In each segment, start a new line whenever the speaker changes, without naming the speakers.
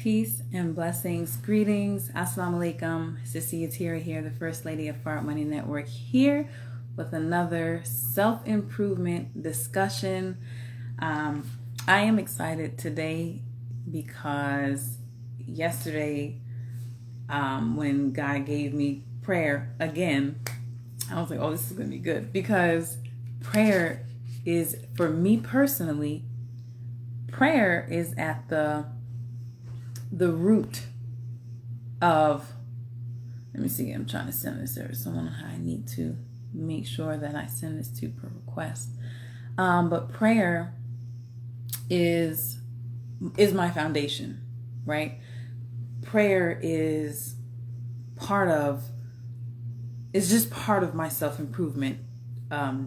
Peace and blessings. Greetings. Assalamu alaikum. Sissy Yatira here, the First Lady of Fart Money Network, here with another self-improvement discussion. I am excited today because yesterday when God gave me prayer again, I was like, oh, this is going to be good, because prayer is, for me personally, prayer is at the root of, let me see, I'm trying to send this to someone I need to make sure that I send this to per request. But prayer is my foundation, right? Prayer is just part of my self-improvement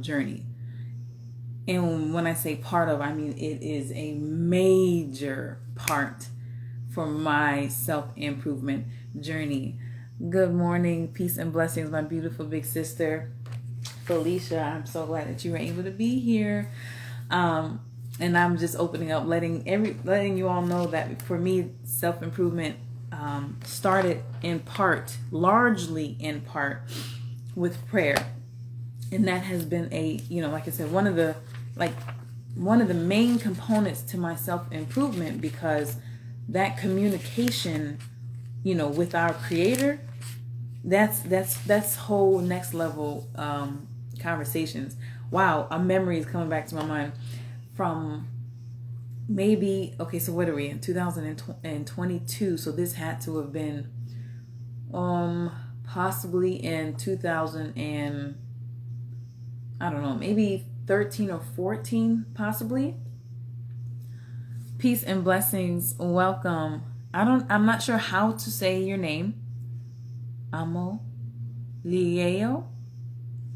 journey. And when I say part of, I mean it is a major part for my self-improvement journey. Good morning, peace and blessings, my beautiful big sister, Felicia. I'm so glad that you were able to be here. And I'm just opening up, letting you all know that for me, self-improvement started largely in part with prayer. And that has been like I said, one of the main components to my self-improvement, because that communication, with our Creator, that's whole next level conversations. Wow, a memory is coming back to my mind from so what are we in 2022? So this had to have been possibly in 2000 and I don't know, maybe 13 or 14, possibly. Peace and blessings. Welcome. I'm not sure how to say your name. Amo Lieo.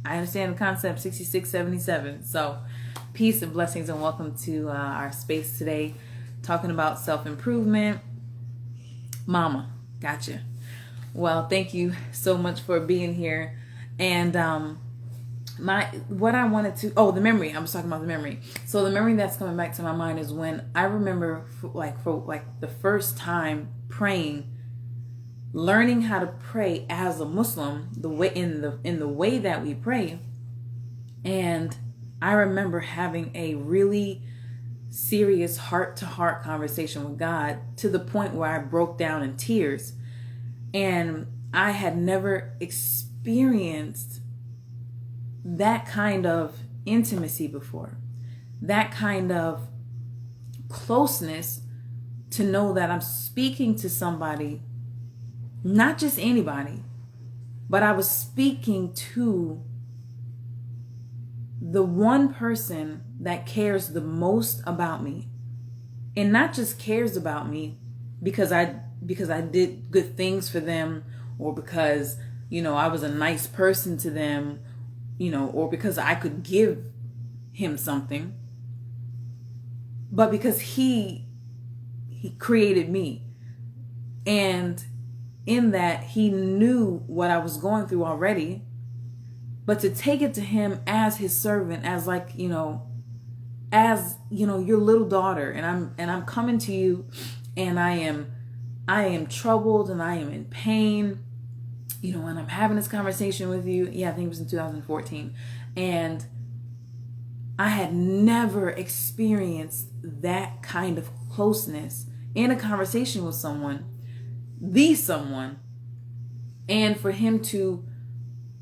I understand the concept, 6677. So peace and blessings and welcome to our space today, talking about self-improvement. Mama, gotcha. Well, thank you so much for being here. And the memory, I was talking about the memory. So the memory that's coming back to my mind is when I remember for the first time praying, learning how to pray as a Muslim, in the way that we pray. And I remember having a really serious heart-to-heart conversation with God, to the point where I broke down in tears. And I had never experienced that kind of intimacy before, that kind of closeness, to know that I'm speaking to somebody, not just anybody, but I was speaking to the one person that cares the most about me, and not just cares about me because I did good things for them, or because I was a nice person to them, or because I could give him something, but because he created me. And in that, he knew what I was going through already, but to take it to him as his servant, as your little daughter, and I'm coming to you, and I am troubled, and I am in pain, and I'm having this conversation with you. Yeah, I think it was in 2014. And I had never experienced that kind of closeness in a conversation with someone, and for him to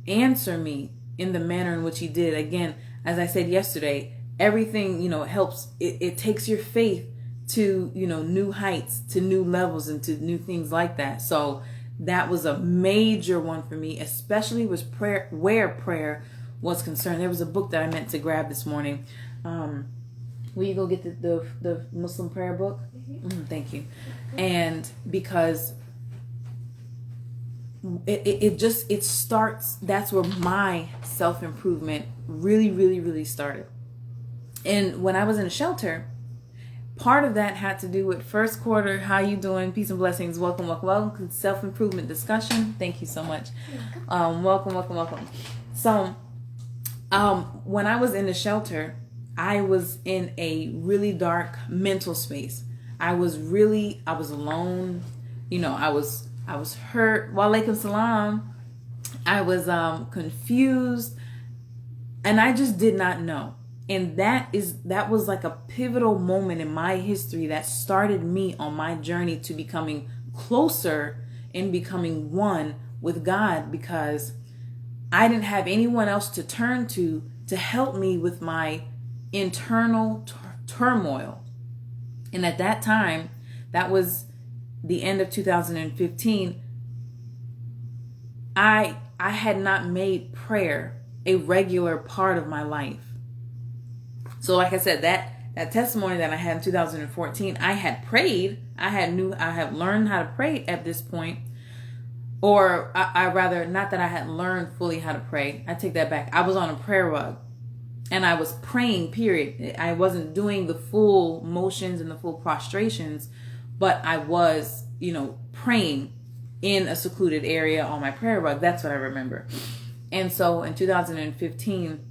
answer me in the manner in which he did. Again, as I said yesterday, everything, helps. It takes your faith to, new heights, to new levels, and to new things like that. So that was a major one for me, especially with prayer, where prayer was concerned. There was a book that I meant to grab this morning. Will you go get the Muslim prayer book? Thank you. And because it starts, that's where my self-improvement really, really, really started. And when I was in a shelter, part of that had to do with first quarter. How you doing? Peace and blessings. Welcome to self-improvement discussion. Thank you so much. Welcome. So, when I was in the shelter, I was in a really dark mental space. I was alone. I was hurt. Walaikum salam. I was confused, and I just did not know. And that was like a pivotal moment in my history that started me on my journey to becoming closer and becoming one with God, because I didn't have anyone else to turn to help me with my internal turmoil. And at that time, that was the end of 2015, I had not made prayer a regular part of my life. So like I said, that testimony that I had in 2014, I had prayed. I have learned how to pray at this point. Or I rather, not that I had learned fully how to pray. I take that back. I was on a prayer rug and I was praying, period. I wasn't doing the full motions and the full prostrations, but I was, praying in a secluded area on my prayer rug. That's what I remember. And so in 2015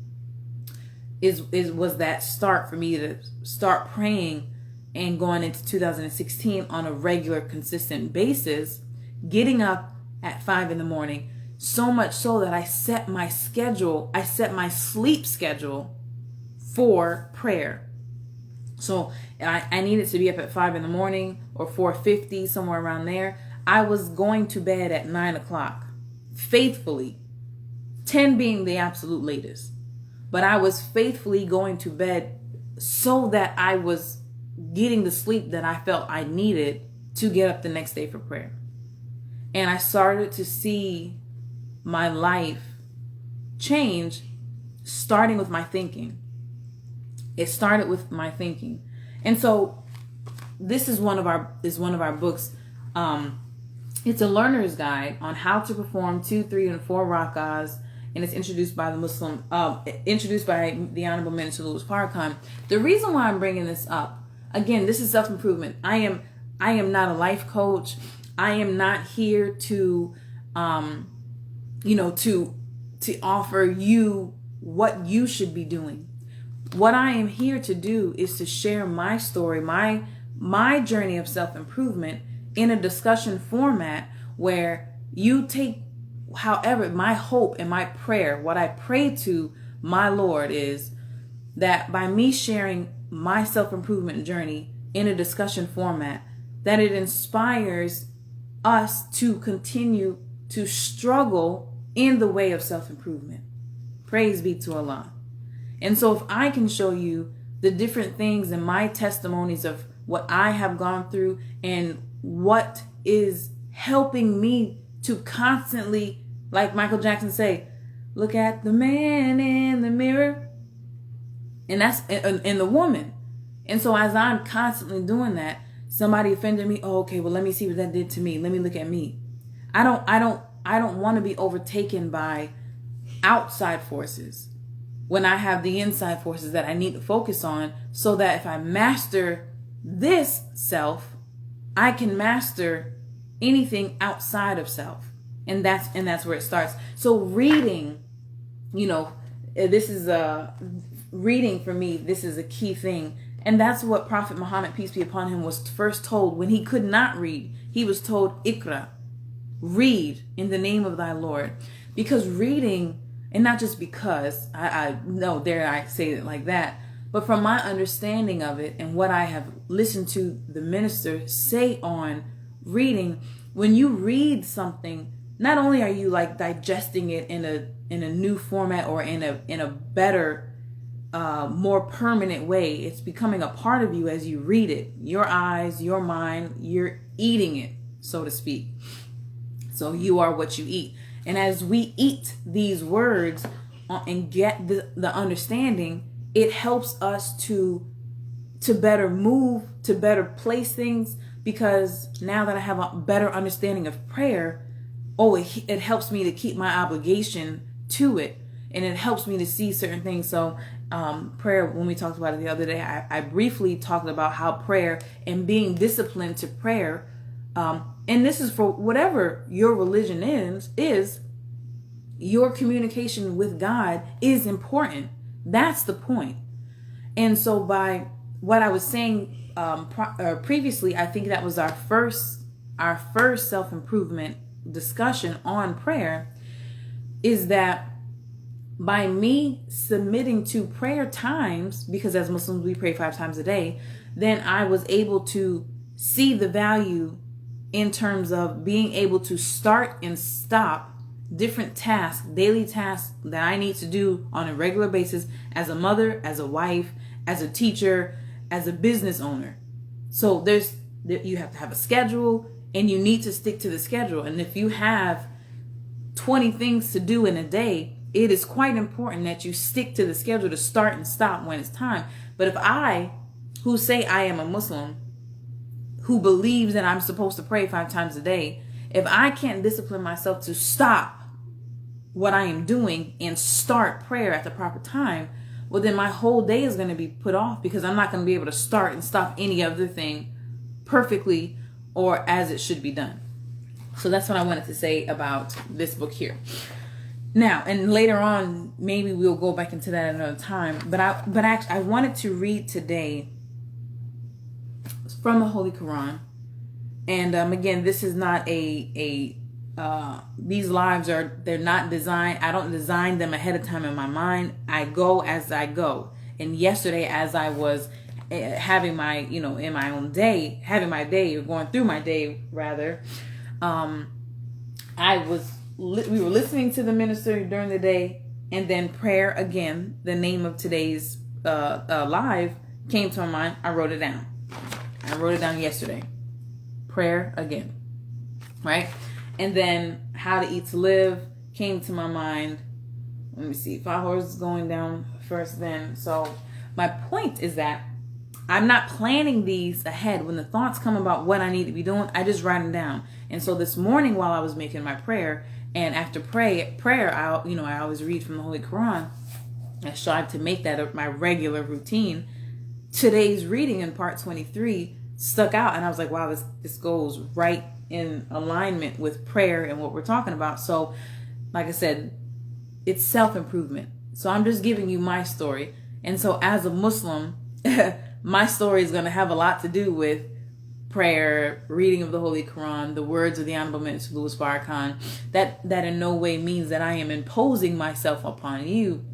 was that start for me to start praying, and going into 2016 on a regular, consistent basis, getting up at 5 a.m, so much so that I set my sleep schedule for prayer. So I needed to be up at 5 a.m. or 4:50, somewhere around there. I was going to bed at 9 o'clock, faithfully, 10 being the absolute latest. But I was faithfully going to bed so that I was getting the sleep that I felt I needed to get up the next day for prayer. And I started to see my life change, starting with my thinking. It started with my thinking. And so this is one of our books. It's a learner's guide on how to perform 2, 3, and 4 rak'ahs, and it's introduced by the Honorable Minister Louis Farrakhan. The reason why I'm bringing this up, again, this is self-improvement. I am not a life coach. I am not here to offer you what you should be doing. What I am here to do is to share my story, my journey of self-improvement in a discussion format where you take, however, my hope and my prayer, what I pray to my Lord is that by me sharing my self-improvement journey in a discussion format, that it inspires us to continue to struggle in the way of self-improvement. Praise be to Allah. And so if I can show you the different things in my testimonies of what I have gone through and what is helping me to constantly, like Michael Jackson say, look at the man in the mirror, and that's in the woman. And so as I'm constantly doing that, somebody offended me. Oh, okay, well, let me see what that did to me. Let me look at me. I don't want to be overtaken by outside forces when I have the inside forces that I need to focus on, so that if I master this self, I can master anything outside of self. And that's where it starts. So reading, this is reading for me, this is a key thing. And that's what Prophet Muhammad, peace be upon him, was first told when he could not read. He was told, Iqra, read in the name of thy Lord. Because reading, and not just because, I know, dare I say it like that, but from my understanding of it and what I have listened to the minister say on reading, when you read something, not only are you like digesting it in a new format or in a better, more permanent way, it's becoming a part of you as you read it. Your eyes, your mind, you're eating it, so to speak. So you are what you eat. And as we eat these words and get the understanding, it helps us to better move, to better place things, because now that I have a better understanding of prayer, it helps me to keep my obligation to it, and it helps me to see certain things. So prayer, when we talked about it the other day, I briefly talked about how prayer and being disciplined to prayer, and this is for whatever your religion is your communication with God is important. That's the point. And so by what I was saying previously, I think that was our first self-improvement discussion on prayer, is that by me submitting to prayer times, because as Muslims we pray 5 times a day, then I was able to see the value in terms of being able to start and stop different tasks, daily tasks that I need to do on a regular basis as a mother, as a wife, as a teacher, as a business owner. So you have to have a schedule, and you need to stick to the schedule. And if you have 20 things to do in a day, it is quite important that you stick to the schedule to start and stop when it's time. But if I, who say I am a Muslim, who believes that I'm supposed to pray 5 times a day, if I can't discipline myself to stop what I am doing and start prayer at the proper time, well, then my whole day is going to be put off, because I'm not going to be able to start and stop any other thing perfectly or as it should be done. So that's what I wanted to say about this book here. Now, and later on, maybe we'll go back into that another time. But actually, I wanted to read today from the Holy Quran. And again, this is not these lives they're not designed. I don't design them ahead of time in my mind. I go as I go. And yesterday, as I was having my, in my own day, going through my day rather, we were listening to the minister during the day, and then prayer again, the name of today's live, came to my mind. I wrote it down. I wrote it down yesterday. Prayer again. Right? And then how to eat to live came to my mind. Let me see. 5 horses going down first then. So my point is that I'm not planning these ahead. When the thoughts come about what I need to be doing, I just write them down. And so this morning while I was making my prayer, and after prayer, I always read from the Holy Quran. I strive to make that my regular routine. Today's reading in part 23 stuck out, and I was like, wow, this goes right in alignment with prayer and what we're talking about. So, like I said, it's self-improvement. So I'm just giving you my story. And so as a Muslim, my story is going to have a lot to do with prayer, reading of the Holy Quran, the words of the Honorable Minister Louis Farrakhan. That in no way means that I am imposing myself upon you.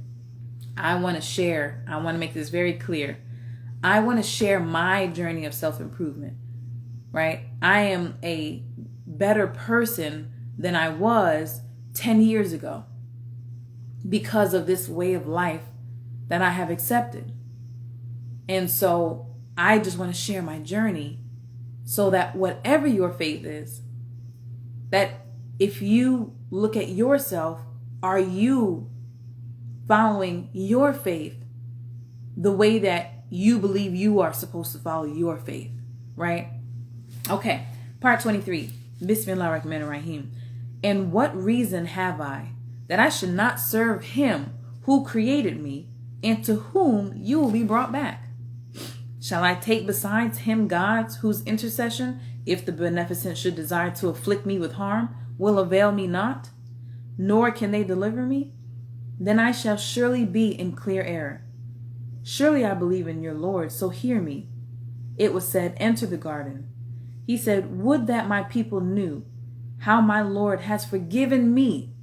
I want to make this very clear. I want to share my journey of self-improvement, right? I am a better person than I was 10 years ago because of this way of life that I have accepted. And so I just want to share my journey so that whatever your faith is, that if you look at yourself, are you following your faith the way that you believe you are supposed to follow your faith, right? Okay, part 23. Bismillah ar-Rahman ar-Rahim. And what reason have I that I should not serve him who created me and to whom you will be brought back? Shall I take besides him gods whose intercession, if the beneficent should desire to afflict me with harm, will avail me not, nor can they deliver me? Then I shall surely be in clear error. Surely I believe in your Lord, so hear me. It was said, enter the garden. He said, would that my people knew how my Lord has forgiven me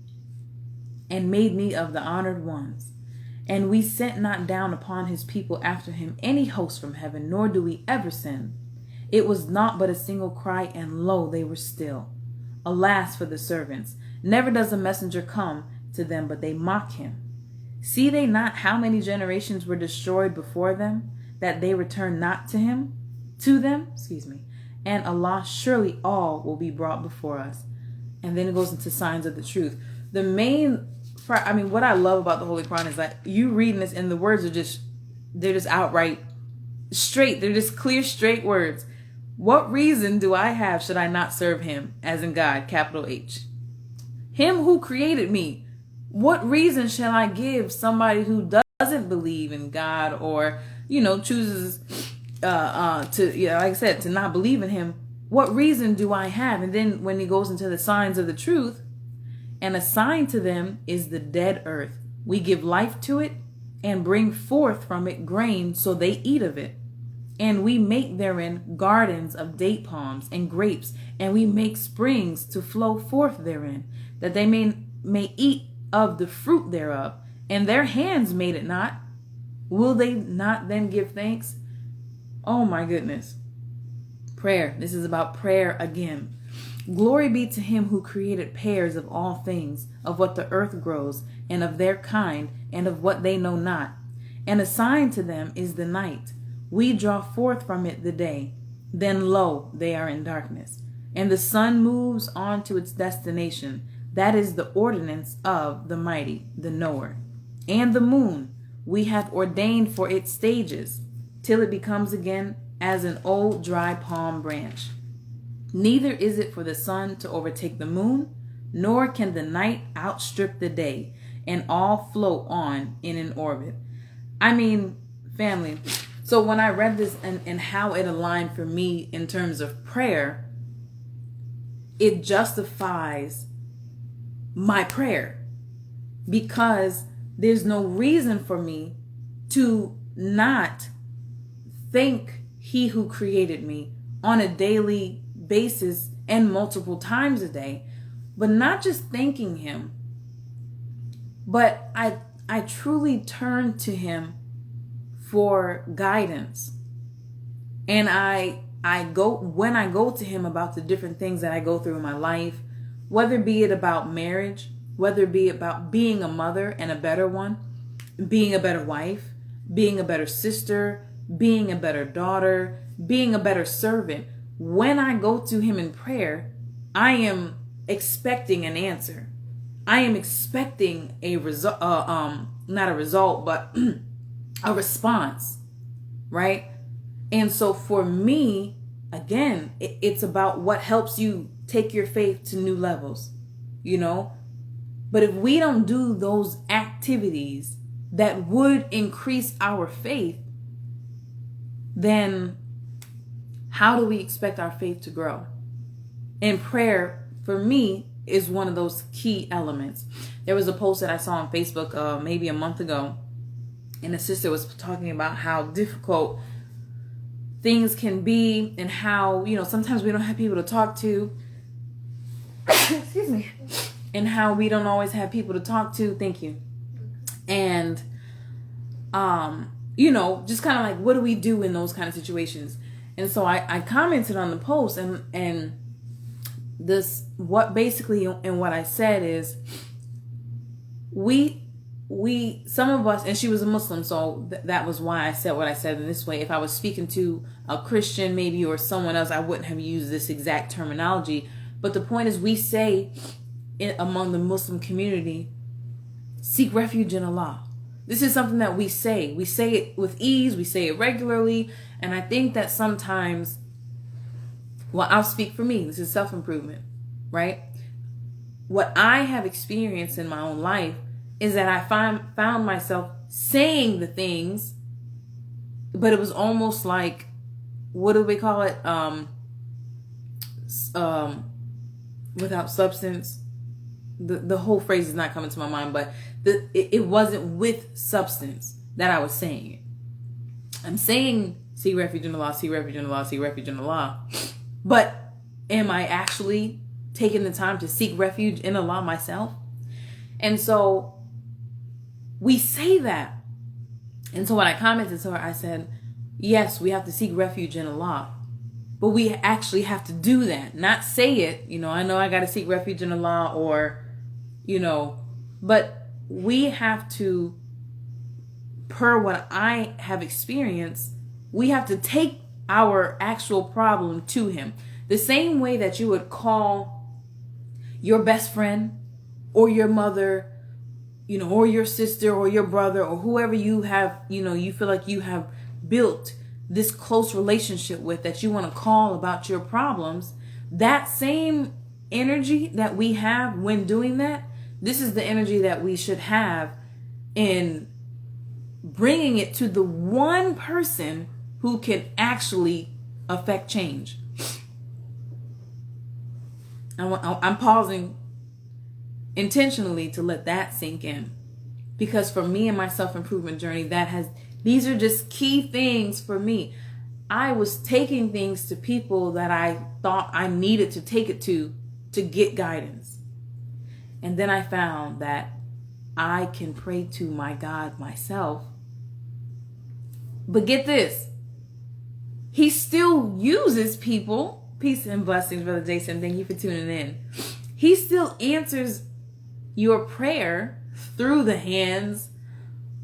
and made me of the honored ones. And we sent not down upon his people after him any host from heaven, nor do we ever send. It was not but a single cry, and lo, they were still. Alas for the servants! Never does a messenger come to them, but they mock him. See they not how many generations were destroyed before them, that they return not to them? And Allah, surely all will be brought before us. And then it goes into signs of the truth. What I love about the Holy Quran is that you reading this and the words are they're just outright straight. They're just clear, straight words. What reason do I have should I not serve him, as in God, capital H? Him who created me. What reason shall I give somebody who doesn't believe in God or, chooses to not believe in him? What reason do I have? And then when he goes into the signs of the truth, and a sign to them is the dead earth. We give life to it and bring forth from it grain, so they eat of it. and we make therein gardens of date palms and grapes, and we make springs to flow forth therein, that they may eat of the fruit thereof, and their hands made it not. Will they not then give thanks? Oh my goodness. Prayer. This is about prayer again. Glory be to him who created pairs of all things, of what the earth grows, and of their kind, and of what they know not. And a sign to them is the night. We draw forth from it the day. Then lo, they are in darkness. And the sun moves on to its destination. That is the ordinance of the mighty, the knower. And the moon we have ordained for its stages, till it becomes again as an old dry palm branch. Neither is it for the sun to overtake the moon, nor can the night outstrip the day, and all float on in an orbit. I mean, family, so when I read this and how it aligned for me in terms of prayer, it justifies my prayer, because there's no reason for me to not thank he who created me on a daily basis and multiple times a day, but not just thanking him, but I truly turn to him for guidance. And when I go to him about the different things that I go through in my life, whether be it about marriage, whether it be about being a mother and a better one, being a better wife, being a better sister, being a better daughter, being a better servant. When I go to him in prayer, I am expecting an answer. I am expecting a result, not a result, but a response, right? And so for me, again, it's about what helps you take your faith to new levels, you know? But if we don't do those activities that would increase our faith, then how do we expect our faith to grow? And prayer, for me, is one of those key elements. There was a post that I saw on Facebook maybe a month ago, and a sister was talking about how difficult things can be, and how, you know, sometimes we don't have people to talk to. Excuse me. And how we don't always have people to talk to. Thank you. And, you know, just kind of like, what do we do in those kind of situations? And so I commented on the post, and this, what basically, and what I said is, some of us, and she was a Muslim, so that was why I said what I said in this way. If I was speaking to a Christian maybe, or someone else, I wouldn't have used this exact terminology. But the point is, we say among the Muslim community, seek refuge in Allah. This is something that we say. We say it with ease. We say it regularly. And I think that sometimes, well, I'll speak for me. This is self-improvement, right? What I have experienced in my own life is that I found myself saying the things, but it was almost like, what do we call it? Without substance. The whole phrase is not coming to my mind, but it wasn't with substance that I was saying it. I'm saying, seek refuge in Allah, seek refuge in Allah, seek refuge in Allah. But am I actually taking the time to seek refuge in Allah myself? And so we say that. And so when I commented to her, I said, yes, we have to seek refuge in Allah. But we actually have to do that, not say it. You know I got to seek refuge in Allah, or, you know, but we have to, per what I have experienced, we have to take our actual problem to him. The same way that you would call your best friend or your mother, you know, or your sister or your brother, or whoever you have, you know, you feel like you have built this close relationship with, that you want to call about your problems. That same energy that we have when doing that, this is the energy that we should have in bringing it to the one person who can actually affect change. I'm pausing intentionally to let that sink in, because for me and my self-improvement journey, these are just key things for me. I was taking things to people that I thought I needed to take it to get guidance. And then I found that I can pray to my God myself. But get this, he still uses people. Peace and blessings, Brother Jason. Thank you for tuning in. He still answers your prayer through the hands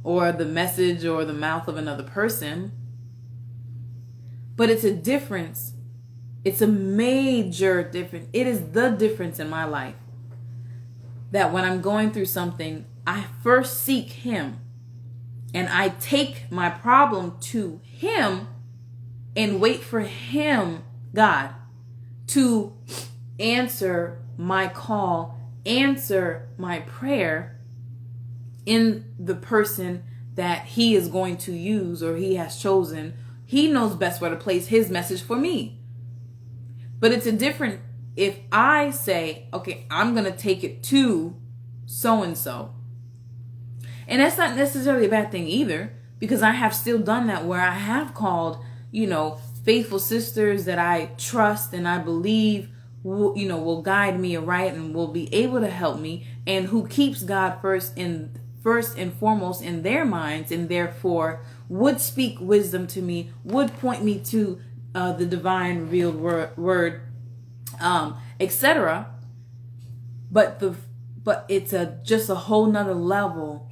or the message or the mouth of another person. But it's a difference. It's a major difference. It is the difference in my life. That when I'm going through something, I first seek him. And I take my problem to him and wait for him, God, to answer my call, answer my prayer in the person that he is going to use or he has chosen. He knows best where to place his message for me. But it's a different if I say, okay, I'm going to take it to so-and-so. And that's not necessarily a bad thing either, because I have still done that where I have called, faithful sisters that I trust and I believe will guide me aright and will be able to help me, and who keeps God first and foremost in their minds, and therefore would speak wisdom to me, would point me to the divine revealed word, etc. But it's just a whole nother level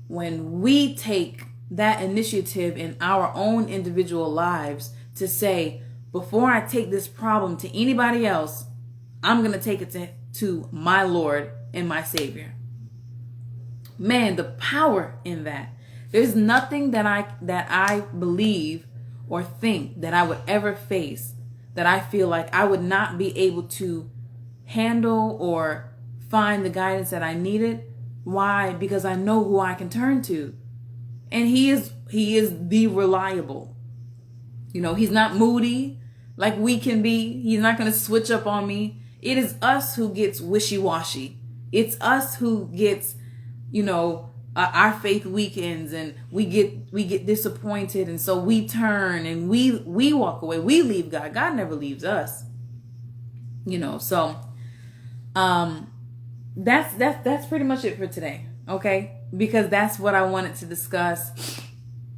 when we take that initiative in our own individual lives to say, before I take this problem to anybody else, I'm going to take it to my Lord and my Savior. Man, the power in that. There's nothing that I believe or think that I would ever face that I feel like I would not be able to handle or find the guidance that I needed. Why? Because I know who I can turn to. And he is the reliable. He's not moody like we can be. He's not going to switch up on me. It is us who gets wishy-washy. It's us who gets, our faith weakens and we get disappointed, and so we turn and we walk away. We leave God. God never leaves us. So that's pretty much it for today. Okay? Because that's what I wanted to discuss.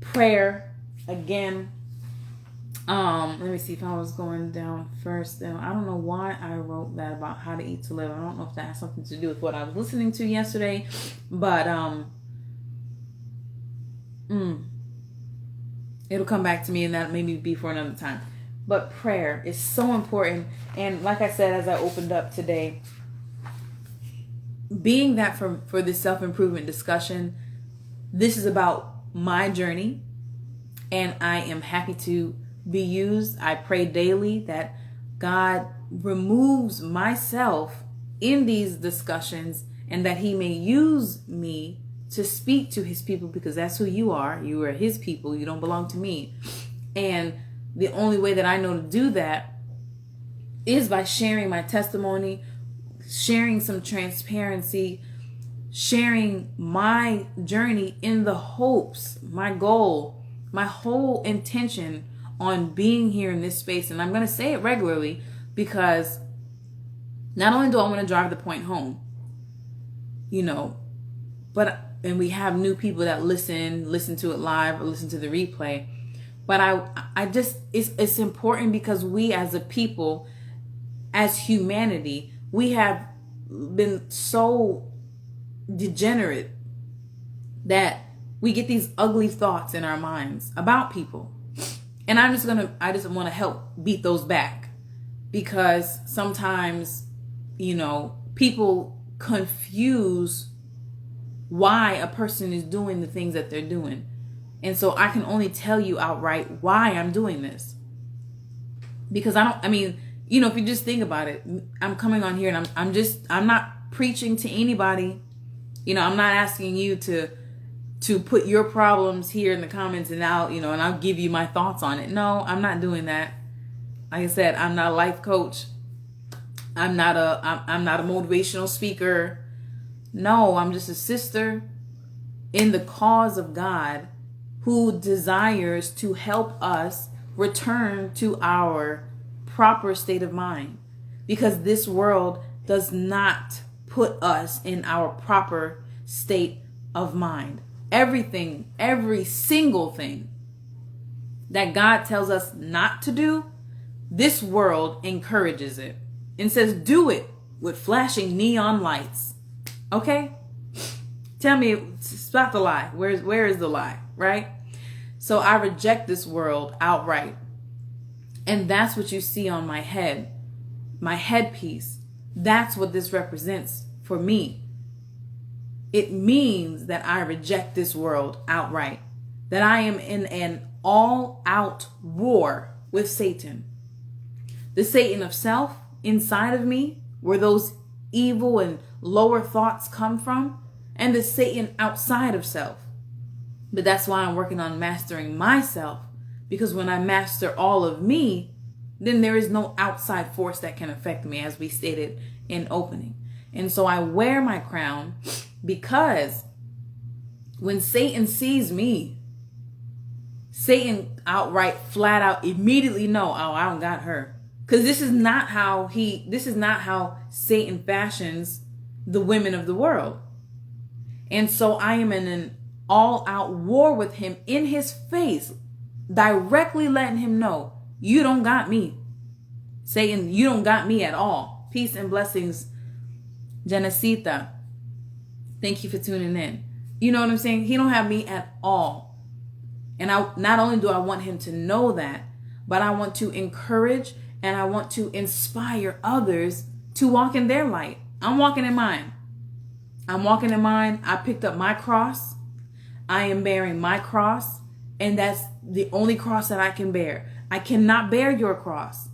Prayer again. Let me see if I was going down first. I don't know why I wrote that about how to eat to live. I don't know if that has something to do with what I was listening to yesterday, but it'll come back to me, and that maybe be for another time. But prayer is so important, and like I said, as I opened up today, being that for this self-improvement discussion, this is about my journey, and I am happy to be used. I pray daily that God removes myself in these discussions and that he may use me to speak to his people, because that's who you are. You are his people. You don't belong to me. And the only way that I know to do that is by sharing my testimony, sharing some transparency, sharing my journey in the hopes, my goal, my whole intention on being here in this space. And I'm going to say it regularly, because not only do I want to drive the point home, and we have new people that listen to it live or listen to the replay. But I just, it's important because we as a people, as humanity, we have been so degenerate that we get these ugly thoughts in our minds about people. And I just want to help beat those back, because sometimes, people confuse why a person is doing the things that they're doing. And so I can only tell you outright why I'm doing this. Because if you just think about it, I'm coming on here and I'm not preaching to anybody. I'm not asking you to put your problems here in the comments and I'll give you my thoughts on it. No, I'm not doing that. Like I said, I'm not a life coach. I'm not a motivational speaker. No, I'm just a sister in the cause of God who desires to help us return to our proper state of mind, because this world does not put us in our proper state of mind. Everything, every single thing that God tells us not to do, this world encourages it and says, do it with flashing neon lights. Okay? Tell me, stop the lie. Where is the lie, right? So I reject this world outright. And that's what you see on my head, my headpiece. That's what this represents for me. It means that I reject this world outright, that I am in an all-out war with Satan. The Satan of self inside of me, where those evil and lower thoughts come from, and the Satan outside of self. But that's why I'm working on mastering myself, because when I master all of me, then there is no outside force that can affect me, as we stated in opening. And so I wear my crown, because when Satan sees me, Satan outright, flat out, immediately know, oh, I don't got her. Because this is not how Satan fashions the women of the world. And so I am in an all-out war with him in his face, directly letting him know, you don't got me. Satan, you don't got me at all. Peace and blessings, Genesita. Thank you for tuning in. You know what I'm saying? He don't have me at all. And not only do I want him to know that, but I want to encourage and I want to inspire others to walk in their light. I'm walking in mine. I picked up my cross. I am bearing my cross. And that's the only cross that I can bear. I cannot bear your cross.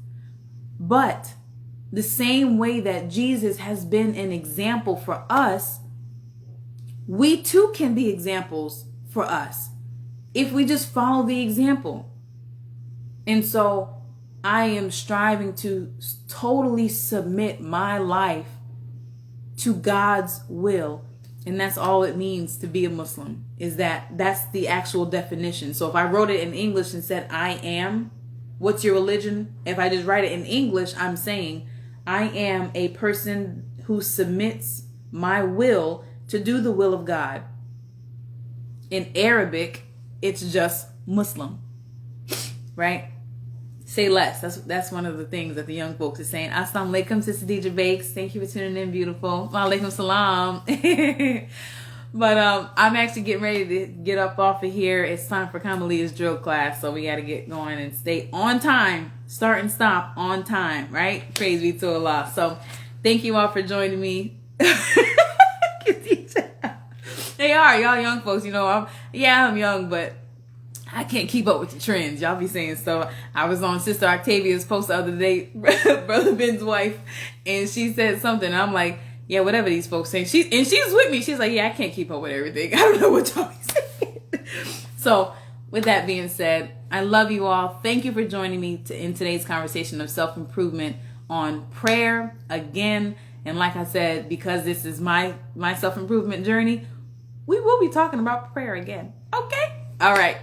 But the same way that Jesus has been an example for us, we too can be examples for us if we just follow the example. And so I am striving to totally submit my life to God's will. And that's all it means to be a Muslim, is that's the actual definition. So if I wrote it in English and said, I am, what's your religion? If I just write it in English, I'm saying, I am a person who submits my will to do the will of God. In Arabic, it's just Muslim, right? Say less. That's one of the things that the young folks are saying. Assalamu alaikum, Sister Deidre Bakes. Thank you for tuning in, beautiful. Wa alaikum salam. But I'm actually getting ready to get up off of here. It's time for Kamalia's drill class, so we got to get going and stay on time. Start and stop on time, right? Praise be to Allah. So thank you all for joining me. They are, y'all young folks. You know, I'm young, but I can't keep up with the trends. Y'all be saying so. I was on Sister Octavia's post the other day, Brother Ben's wife, and she said something. And I'm like, yeah, whatever these folks say. She's with me. She's like, yeah, I can't keep up with everything. I don't know what y'all be saying. So with that being said, I love you all. Thank you for joining me in today's conversation of self-improvement on prayer again. And like I said, because this is my self-improvement journey, we will be talking about prayer again. Okay? All right.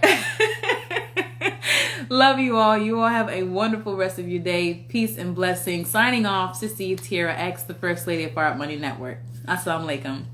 Love you all. You all have a wonderful rest of your day. Peace and blessings. Signing off, Sister Yatira X, the First Lady of Fire Up Money Network. Assalamu alaikum.